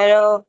Pero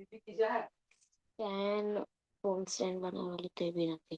Can phone stand बनाने वाली भी nothing.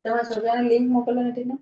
तेव्हा सगळ्यांना लिंक मोकललं ना तिनं.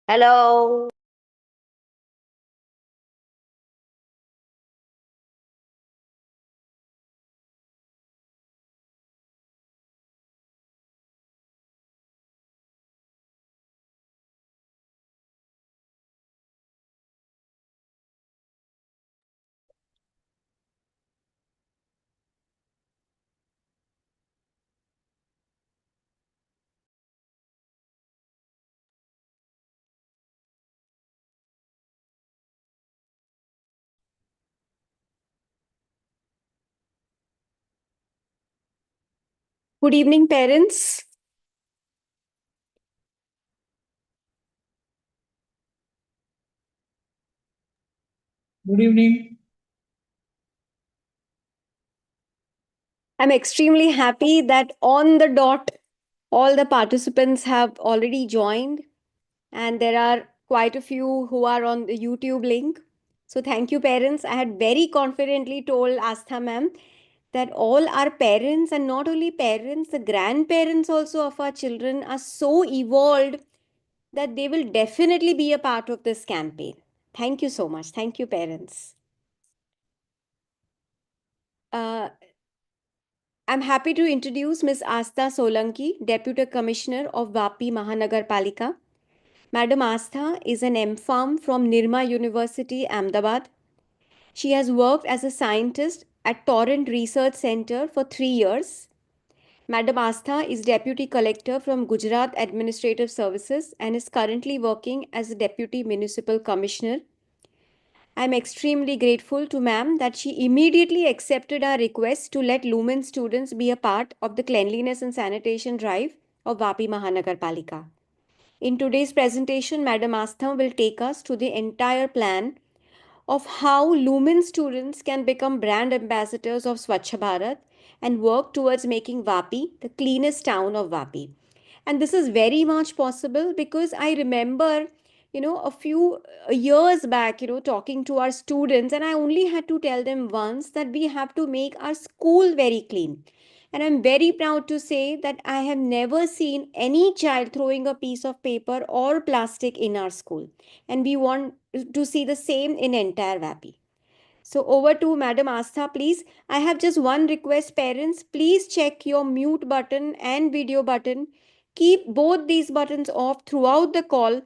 Hello. Good evening, parents. Good evening. I'm extremely happy that on the dot, all the participants have already joined, and there are quite a few who are on the YouTube link. So, thank you, parents. I had very confidently told Astha ma'am that all our parents, and not only parents, the grandparents also of our children, are so evolved that they will definitely be a part of this campaign. Thank you so much. Thank you, parents. I'm happy to introduce Ms. Astha Solanki, Deputy Commissioner of Vapi Mahanagarpalika. Madam Astha is an M.Pharm from Nirma University, Ahmedabad. She has worked as a scientist at Torrent Research Center for 3 years. Madam Astha is Deputy Collector from Gujarat Administrative Services and is currently working as a Deputy Municipal Commissioner. I'm extremely grateful to ma'am that she immediately accepted our request to let Lumens students be a part of the cleanliness and sanitation drive of Vapi Mahanagarpalika. In today's presentation, Madam Astha will take us through the entire plan of how Lumen students can become brand ambassadors of Swachh Bharat and work towards making Vapi the cleanest town of Vapi. And this is very much possible because I remember, a few years back, talking to our students, and I only had to tell them once that we have to make our school very clean. And I'm very proud to say that I have never seen any child throwing a piece of paper or plastic in our school. And we want to see the same in entire Vapi. So over to Madam Astha, please. I have just one request, parents. Please check your mute button and video button. Keep both these buttons off throughout the call.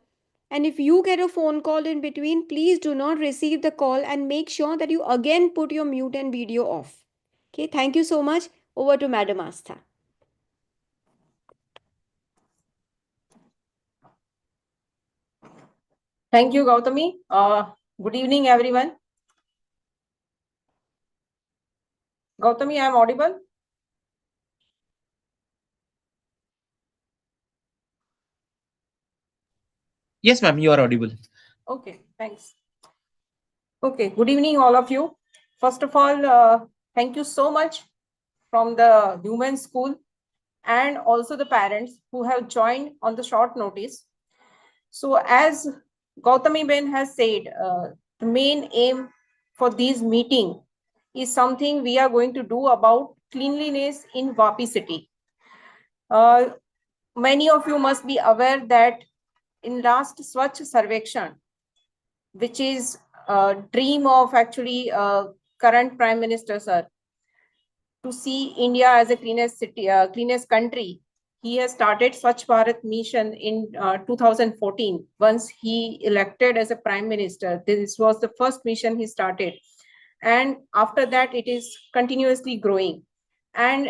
And if you get a phone call in between, please do not receive the call and make sure that you again put your mute and video off. Okay, thank you so much. Over to Madam Astha. Thank you, Gautami. Good evening, everyone. Gautami, I am audible? Yes, ma'am, you are audible. Okay, thanks. Okay, good evening, all of you. First of all, thank you so much from the Lumens School and also the parents who have joined on the short notice. So as Gautami Ben has said, the main aim for this meeting is something we are going to do about cleanliness in Vapi city. Many of you must be aware that in last Swachh Sarvekshan, which is a dream of actually current Prime Minister, sir, to see India as a cleanest city, cleanest country, he has started Swachh Bharat mission in 2014. Once he elected as a Prime Minister, this was the first mission he started. And after that, it is continuously growing. And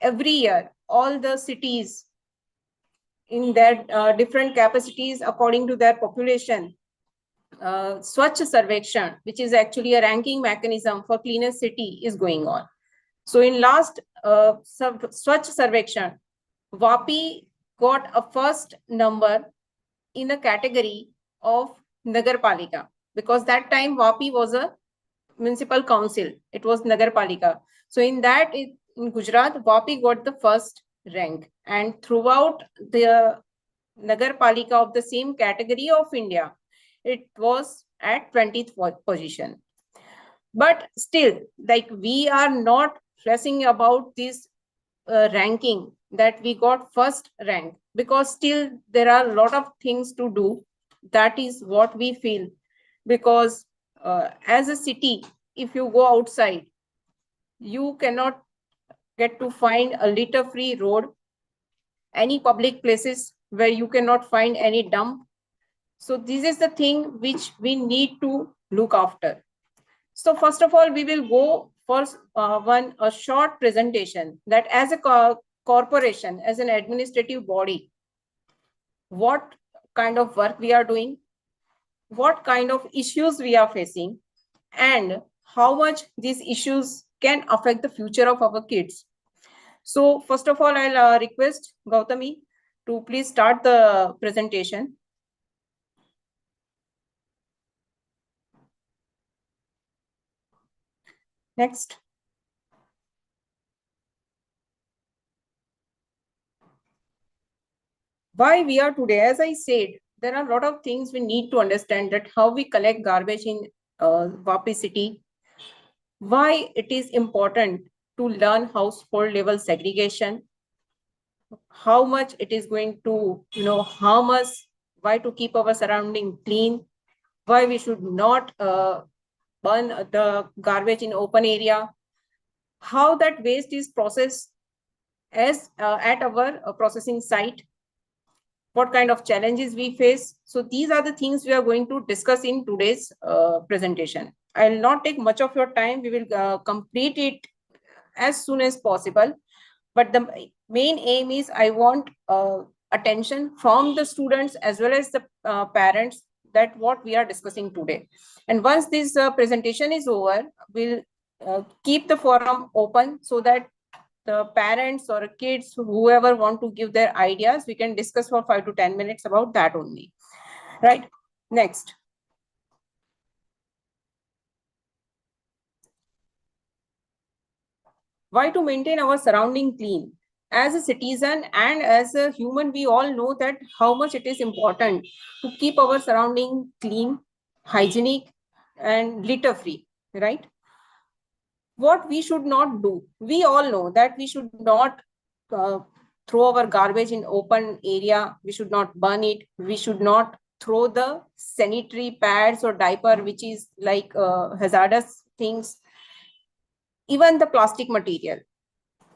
every year, all the cities in their different capacities according to their population, Swachh Sarvekshan, which is actually a ranking mechanism for cleanest city, is going on. So in last Swachh Sarvekshan, Vapi got a first number in a category of Nagar Palika, because that time Vapi was a municipal council. It was Nagar Palika. So in that, in Gujarat, Vapi got the first rank. And throughout the Nagar Palika of the same category of India, it was at 20th position. But still, like, we are not stressing about this ranking that we got first rank, because still there are a lot of things to do. That is what we feel, because as a city, if you go outside, you cannot get to find a litter free road, any public places where you cannot find any dump. So this is the thing which we need to look after. So first of all, we will go for a short presentation that as a corporation, as an administrative body, what kind of work we are doing, what kind of issues we are facing, and how much these issues can affect the future of our kids. So first of all, I'll request Gautami to please start the presentation. Next. Why we are today, as I said, there are a lot of things we need to understand, that how we collect garbage in Vapi city, why it is important to learn household level segregation, how much it is going to harm us, why to keep our surrounding clean, why we should not burn the garbage in open area, how that waste is processed as at our processing site, what kind of challenges we face. So these are the things we are going to discuss in today's presentation. I'll not take much of your time. We will complete it as soon as possible. But the main aim is I want attention from the students as well as the parents, that what we are discussing today. And once this presentation is over, we'll keep the forum open so that the parents or kids, whoever want to give their ideas, we can discuss for 5 to 10 minutes about that only. Right? Next. Why? To maintain our surrounding clean. As a citizen and as a human, we all know that how much it is important to keep our surrounding clean, hygienic, and litter free, right? What we should not do, we all know that we should not uh, throw our garbage in open area. We should not burn it. We should not throw the sanitary pads or diaper, which is like hazardous things, even the plastic material,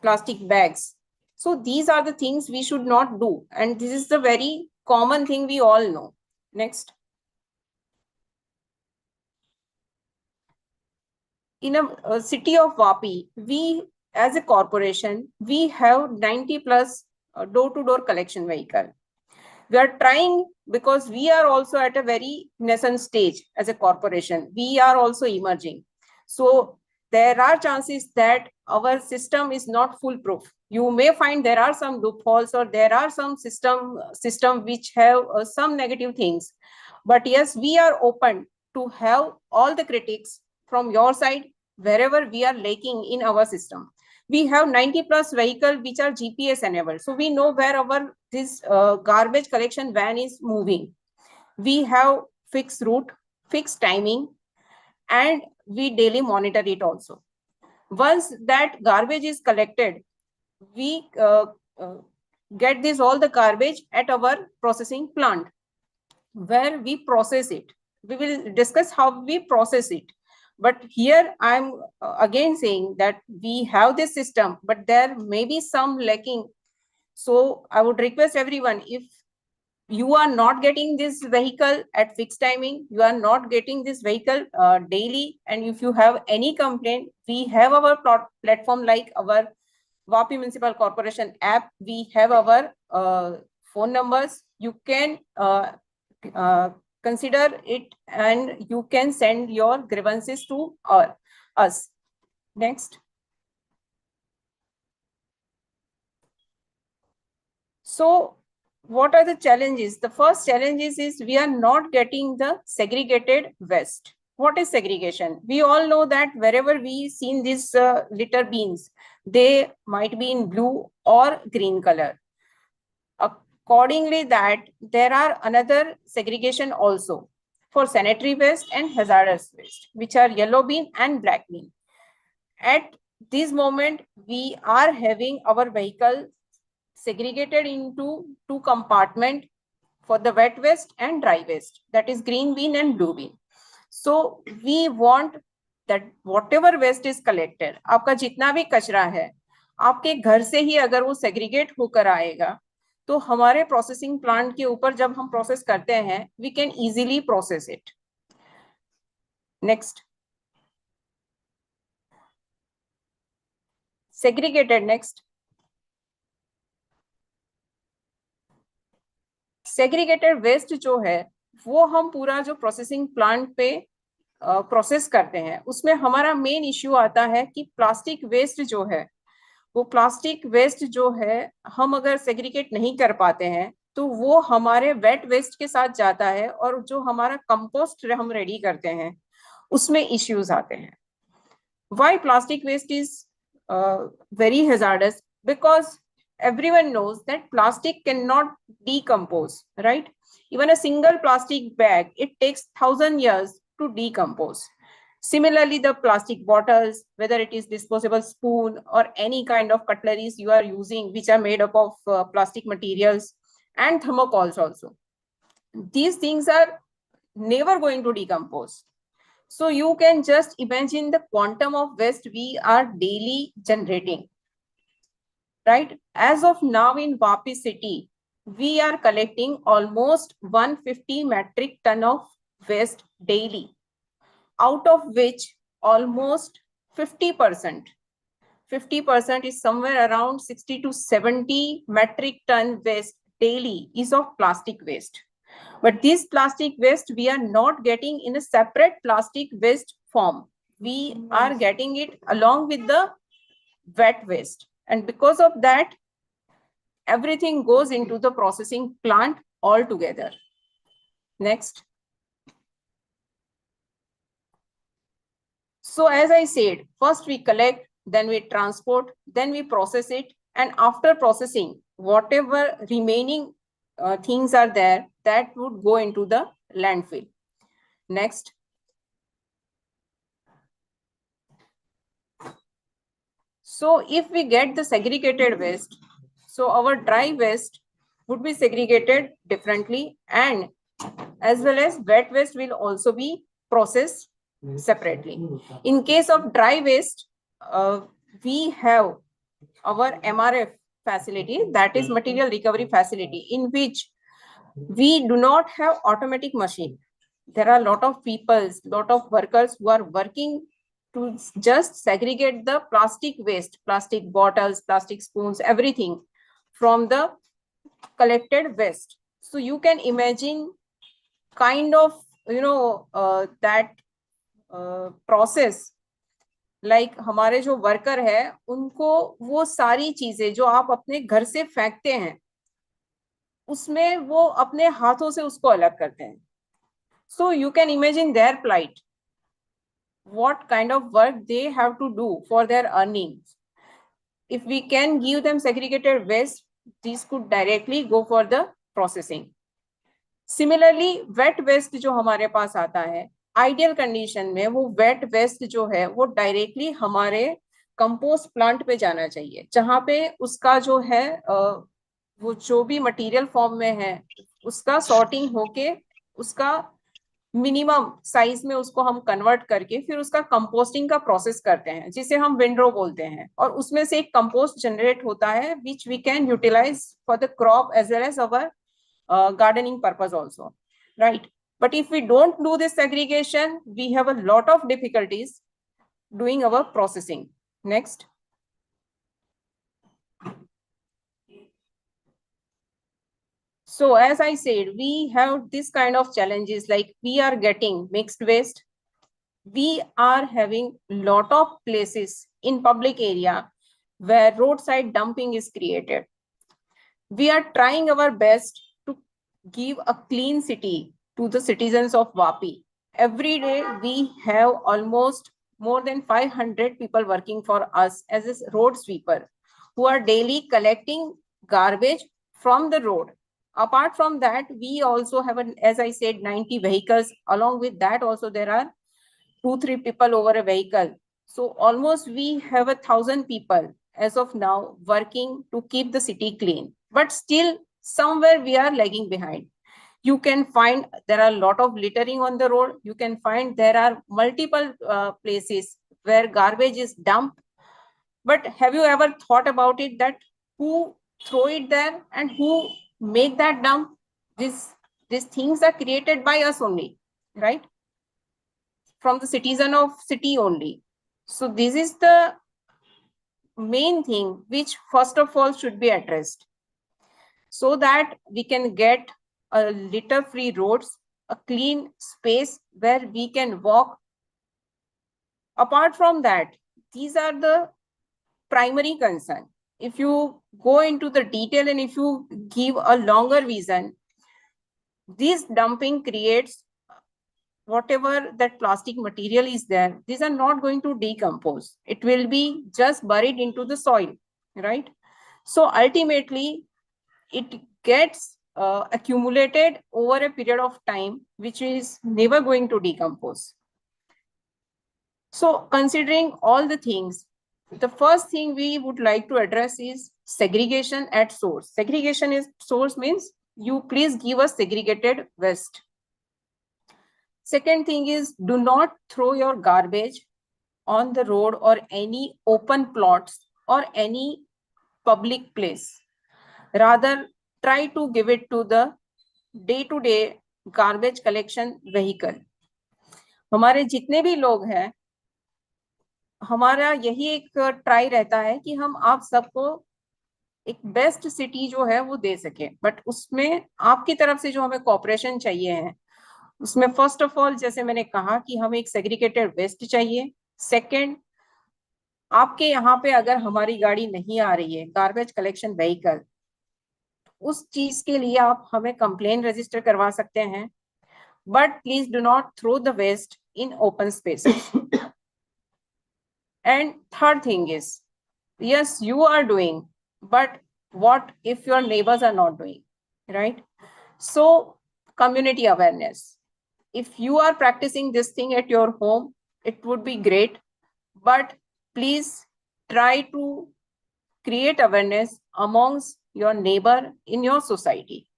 plastic bags. So these are the things we should not do. And this is the very common thing we all know. Next. In a city of Vapi, we as a corporation, we have 90 plus door-to-door collection vehicle. We are trying because we are also at a very nascent stage as a corporation. We are also emerging. So there are chances that our system is not foolproof. You may find there are some loopholes or there are some system which have some negative things. But yes, we are open to have all the critics from your side wherever we are lacking in our system. We have 90 plus vehicles which are GPS enabled. So we know where our this garbage collection van is moving. We have fixed route, fixed timing, and we daily monitor it also. Once that garbage is collected, we get this all the garbage at our processing plant where we process it. We will discuss how we process it. But here I'm again saying that we have this system, but there may be some lacking. So I would request everyone, if you are not getting this vehicle at fixed timing, you are not getting this vehicle daily, and if you have any complaint, we have our platform like our Vapi Municipal Corporation app. We have our phone numbers. You can consider it and you can send your grievances to us. Next. So what are the challenges? The first challenges is we are not getting the segregated waste. What is segregation? We all know that wherever we seen these litter beans, they might be in blue or green color. Accordingly, that there are another segregation also for sanitary waste and hazardous waste, which are yellow bean and black bean. At this moment, we are having our vehicle segregated into two compartments for the wet waste and dry waste, that is green bean and blue bean. So we want that whatever waste is collected, आपका जितना भी कचरा है, आपके घर से ही अगर वो सेग्रीगेट होकर आएगा, तो हमारे प्रोसेसिंग प्लांट के ऊपर जब हम प्रोसेस करते हैं, we can easily process it. Next. Segregated. Next. Segregated waste जो है वो हम पूरा जो प्रोसेसिंग प्लांट पे प्रोसेस करते हैं, उसमें हमारा मेन इश्यू आता है कि प्लास्टिक वेस्ट जो है, वो प्लास्टिक वेस्ट जो है हम अगर सेग्रीगेट नहीं कर पाते हैं तो वो हमारे वेट वेस्ट के साथ जाता है और जो हमारा कंपोस्ट हम रेडी करते हैं उसमें इश्यूज आते हैं. Why plastic waste is very hazardous? Because everyone knows that plastic cannot decompose, right? Even a single plastic bag, it takes 1,000 years to decompose. Similarly, the plastic bottles, whether it is disposable spoon or any kind of cutleries you are using, which are made up of plastic materials, and thermocols also. These things are never going to decompose. So you can just imagine the quantum of waste we are daily generating, right? As of now in Vapi city, we are collecting almost 150 metric ton of waste daily, out of which almost 50% is somewhere around 60 to 70 metric ton waste daily is of plastic waste. But this plastic waste, we are not getting in a separate plastic waste form. We are getting it along with the wet waste. And because of that, everything goes into the processing plant altogether. Next. So as I said, first we collect, then we transport, then we process it, and after processing, whatever remaining things are there, that would go into the landfill. Next. So if we get the segregated waste, so our dry waste would be segregated differently, and as well as wet waste will also be processed separately. In case of dry waste, we have our MRF facility, that is material recovery facility, in which we do not have automatic machine. There are a lot of people, lot of workers who are working to just segregate the plastic waste, plastic bottles, plastic spoons, everything from the collected waste. So you can imagine kind of, that process, like हमारे जो worker है उनको वो सारी चीजें जो आप अपने घर से फेंकते हैं उसमें वो अपने हाथों से उसको अलग करते हैं. So you can imagine their plight, what kind of work they have to do for their earnings. If we can give them segregated waste, these could directly go for the processing. Similarly, wet waste जो हमारे पास आता है, ideal condition में वो wet waste जो है वो directly हमारे कंपोस्ट प्लांट पे जाना चाहिए, जहां पे उसका जो है वो जो भी मटेरियल फॉर्म में है उसका सॉर्टिंग होके उसका मिनिमम साइज में उसको हम कन्वर्ट करके फिर उसका कंपोस्टिंग का प्रोसेस करते हैं, जिसे हम विंडरो बोलते हैं, और उसमें से एक कंपोस्ट जनरेट होता है which we can utilise for the crop as well as our gardening purpose also, right? But if we don't do this segregation, we have a lot of difficulties doing our processing. Next. So as I said, we have this kind of challenges, like we are getting mixed waste. We are having lot of places in public area where roadside dumping is created. We are trying our best to give a clean city to the citizens of Vapi. Every day we have almost more than 500 people working for us as a road sweeper who are daily collecting garbage from the road. Apart from that, we also have, as I said, 90 vehicles. Along with that also there are 2-3 people over a vehicle. So almost we have 1,000 people as of now working to keep the city clean. But still somewhere we are lagging behind. You can find there are a lot of littering on the road. You can find there are multiple places where garbage is dumped. But have you ever thought about it, that who throw it there and who make that dump? These things are created by us only, right? From the citizen of city only. So this is the main thing which first of all should be addressed, so that we can get a litter-free roads, a clean space where we can walk. Apart from that, these are the primary concern. If you go into the detail and if you give a longer vision, this dumping creates whatever that plastic material is there. These are not going to decompose. It will be just buried into the soil, right? So ultimately, it gets accumulated over a period of time, which is never going to decompose. So considering all the things, the first thing we would like to address is segregation at source. Segregation is source means you please give us segregated waste. Second thing is, do not throw your garbage on the road or any open plots or any public place. Rather, try to give it to the day-to-day garbage collection vehicle. हमारे जितने भी लोग हैं, हमारा यही एक try रहता है कि हम आप सबको एक बेस्ट सिटी जो है वो दे सके, बट उसमें आपकी तरफ से जो हमें कोऑपरेशन चाहिए है, उसमें फर्स्ट ऑफ ऑल जैसे मैंने कहा कि हमें एक सेग्रीगेटेड वेस्ट चाहिए. सेकंड, आपके यहाँ पे अगर हमारी गाड़ी नहीं आ रही है गार्बेज कलेक्शन व्हीकल, उस चीज के लिए आप हमें कंप्लेन रजिस्टर करवा सकते हैं, but please do not throw the waste in open spaces. And third thing is, yes, you are doing, but what if your neighbors are not doing, right? So community awareness. If you are practicing this thing at your home, it would be great, but please try to create awareness amongst your neighbor in your society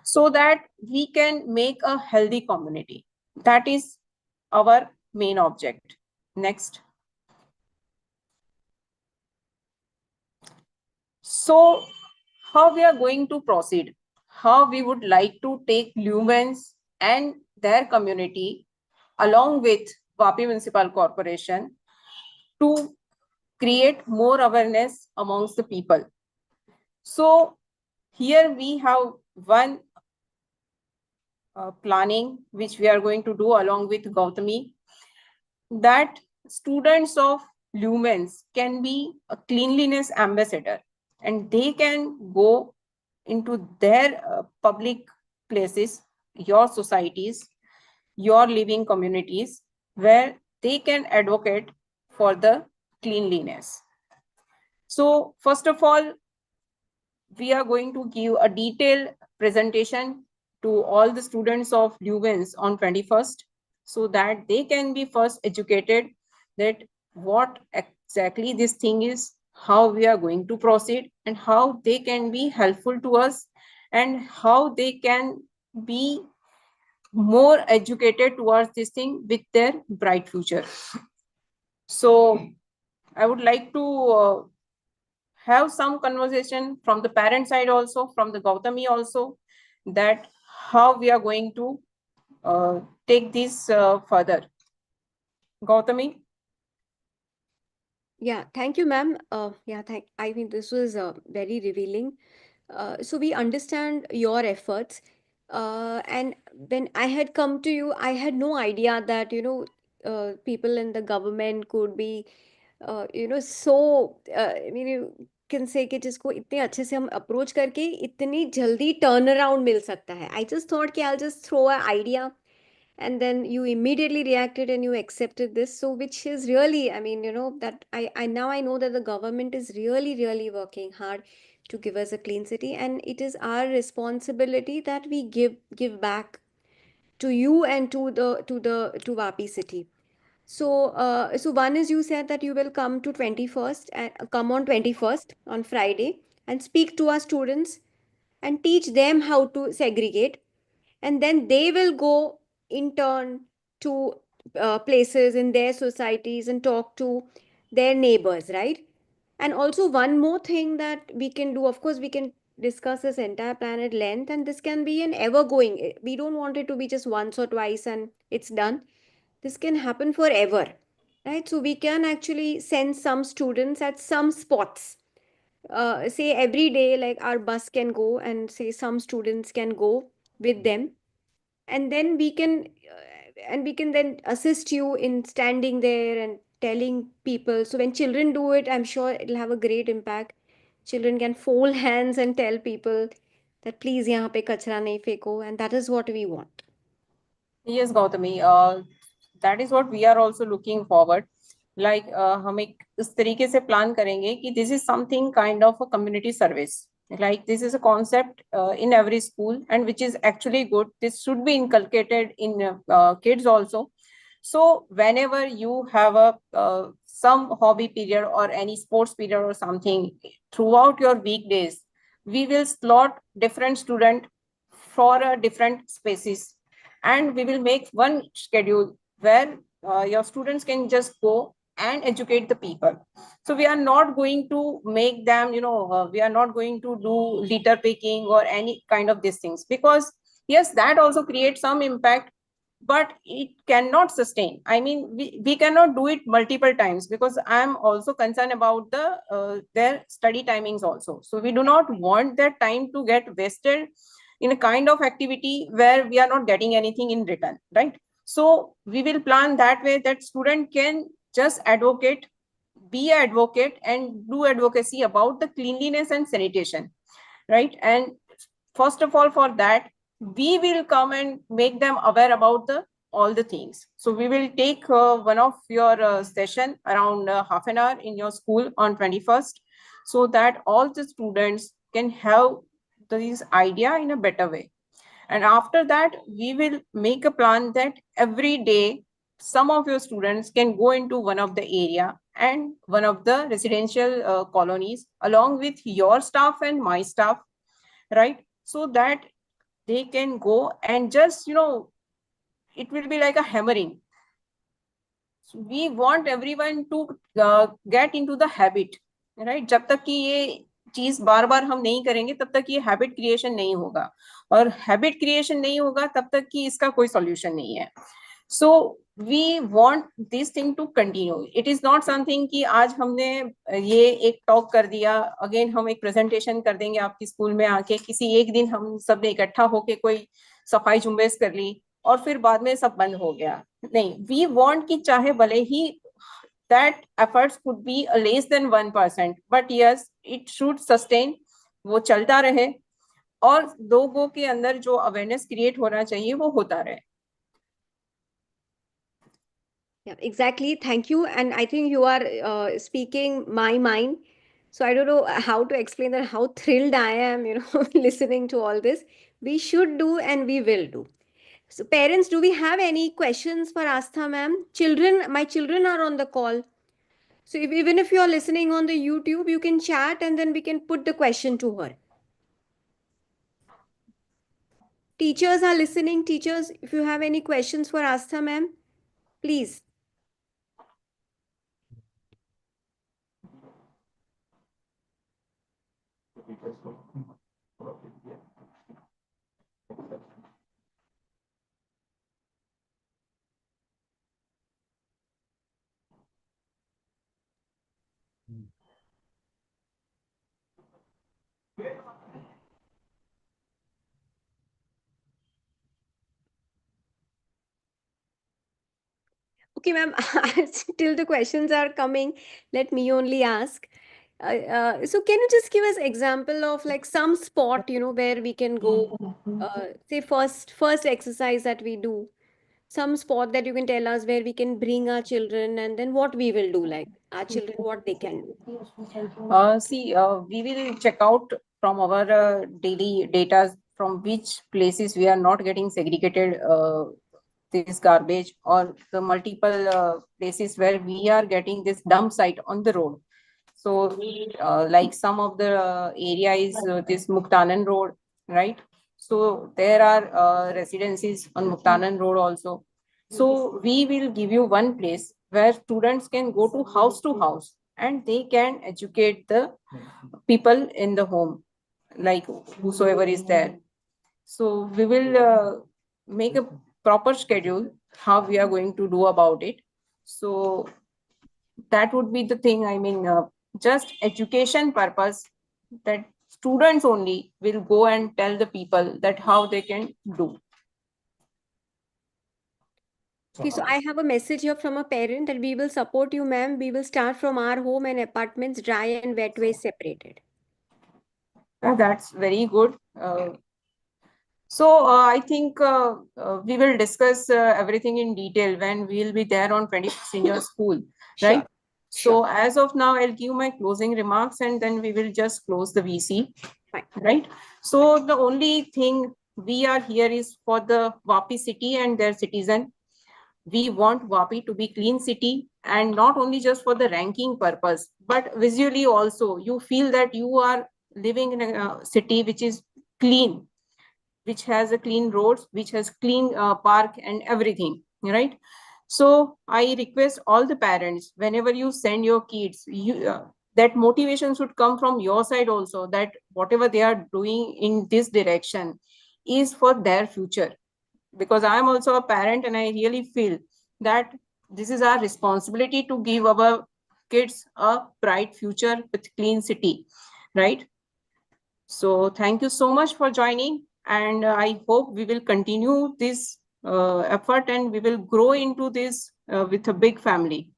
so that we can make a healthy community. That is our main object. Next. So how we are going to proceed, how we would like to take Lumens and their community along with Vapi Municipal Corporation to create more awareness amongst the people. So here we have one planning which we are going to do along with Gautami, that students of Lumens can be a cleanliness ambassador and they can go into their public places, your societies, your living communities, where they can advocate for the cleanliness. So first of all, we are going to give a detailed presentation to all the students of Lumens on 21st, so that they can be first educated that what exactly this thing is, how we are going to proceed, and how they can be helpful to us, and how they can be more educated towards this thing with their bright future. So I would like to have some conversation from the parent side also, from the Gautami also, that how we are going to take this further. Gautami? Yeah, thank you, ma'am. I think this was very revealing. So we understand your efforts. And when I had come to you, I had no idea that, people in the government could be, I mean, you can say कि जिसको इतने अच्छे से हम approach करके इतनी जल्दी turn around मिल सकता है. I just thought कि I'll just throw an idea, and then you immediately reacted and you accepted this, so which is really, I mean, that I now I know that the government is really working hard to give us a clean city, and it is our responsibility that we give back to you and to Vapi city. So so one is, you said that you will come to 21st and come on 21st on Friday and speak to our students and teach them how to segregate, and then they will go in turn to places in their societies and talk to their neighbors, right? And also one more thing that we can do, of course we can discuss this entire plan at length, and this can be an ever going, we don't want it to be just once or twice and it's done. This can happen forever, right? So we can actually send some students at some spots, say every day, like our bus can go and say some students can go with them, and then we can then assist you in standing there and telling people. So when children do it, I'm sure it'll have a great impact. Children can fold hands and tell people that please यहाँ पे कचरा नहीं फेंको, and that is what we want. Yes, Gautami. That is what we are also looking forward. Like हम एक इस तरीके से plan करेंगे कि this is something kind of a community service. Like this is a concept in every school, and which is actually good. This should be inculcated in kids also. So whenever you have a some hobby period or any sports period or something throughout your weekdays, we will slot different student for a different spaces, and we will make one schedule where your students can just go and educate the people. So we are not going to make them, we are not going to do litter picking or any kind of these things, because yes, that also creates some impact, but it cannot sustain. I mean, we cannot do it multiple times, because I'm also concerned about their study timings also. So we do not want that time to get wasted in a kind of activity where we are not getting anything in return, right? So we will plan that way that student can just advocate, be an advocate, and do advocacy about the cleanliness and sanitation, right? And first of all, for that, we will come and make them aware about the all the things. So we will take one of your session around half an hour in your school on 21st, so that all the students can have this idea in a better way. And after that, we will make a plan that every day some of your students can go into one of the area and one of the residential colonies along with your staff and my staff, right? So that they can go and just, it will be like a hammering. So we want everyone to get into the habit, right? जब तक कि ये चीज बार बार हम नहीं करेंगे तब तक ये हैबिट क्रिएशन नहीं होगा, और हैबिट क्रिएशन नहीं होगा तब तक कि इसका कोई सॉल्यूशन नहीं है. So we want this thing to continue. It is not something कि आज हमने ये एक टॉक कर दिया, अगेन हम एक प्रेजेंटेशन कर देंगे आपकी स्कूल में आके, किसी एक दिन हम सब ने इकट्ठा होके कोई सफाई झुंबेश कर ली और फिर बाद में सब बंद हो गया. नहीं, वी वांट कि चाहे भले ही that efforts could be less than 1%, but yes, it should sustain, वो चलता रहे और लोगों के अंदर जो अवेयरनेस क्रिएट होना चाहिए वो होता रहे. Yeah, exactly. Thank you. And I think you are speaking my mind. So I don't know how to explain that, how thrilled I am, listening to all this. We should do and we will do. So parents, do we have any questions for Astha ma'am? Children, my children are on the call. So even if you're listening on the YouTube, you can chat and then we can put the question to her. Teachers are listening. Teachers, if you have any questions for Astha ma'am, please. Okay, ma'am, till the questions are coming, let me only ask. So can you just give us example of like some spot, where we can go, say first exercise that we do, some spot that you can tell us where we can bring our children, and then what we will do, like our children, what they can do. We will check out from our daily data from which places we are not getting segregated this garbage, or the multiple places where we are getting this dump site on the road. So like some of the area is this Muktanan Road, right? So there are residencies on Muktanan Road also. So we will give you one place where students can go to house and they can educate the people in the home, like whosoever is there. So we will make a proper schedule how we are going to do about it. So that would be the thing. I mean, just education purpose, that students only will go and tell the people that how they can do. Okay, so I have a message here from a parent that we will support you, ma'am. We will start from our home and apartments, dry and wet waste separated. That's very good. I think we will discuss everything in detail when we'll be there on 26th in your school, right? Sure. So as of now, I'll give my closing remarks and then we will just close the VC, Fine. right? So the only thing we are here is for the Vapi city and their citizen. We want Vapi to be clean city, and not only just for the ranking purpose, but visually also you feel that you are living in a city which is clean, which has a clean roads, which has clean park and everything, right? So I request all the parents, whenever you send your kids, that motivation should come from your side also, that whatever they are doing in this direction is for their future. Because I am also a parent and I really feel that this is our responsibility to give our kids a bright future with clean city, right? So thank you so much for joining, and I hope we will continue this effort and we will grow into this with a big family.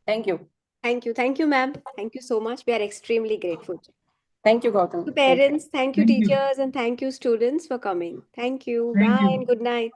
Thank you. Thank you. Thank you, ma'am. Thank you so much. We are extremely grateful. Thank you, Gautam. To parents, thank you, Thank you. teachers, and thank you, students, for coming. Thank you. Thank Bye you. and good night.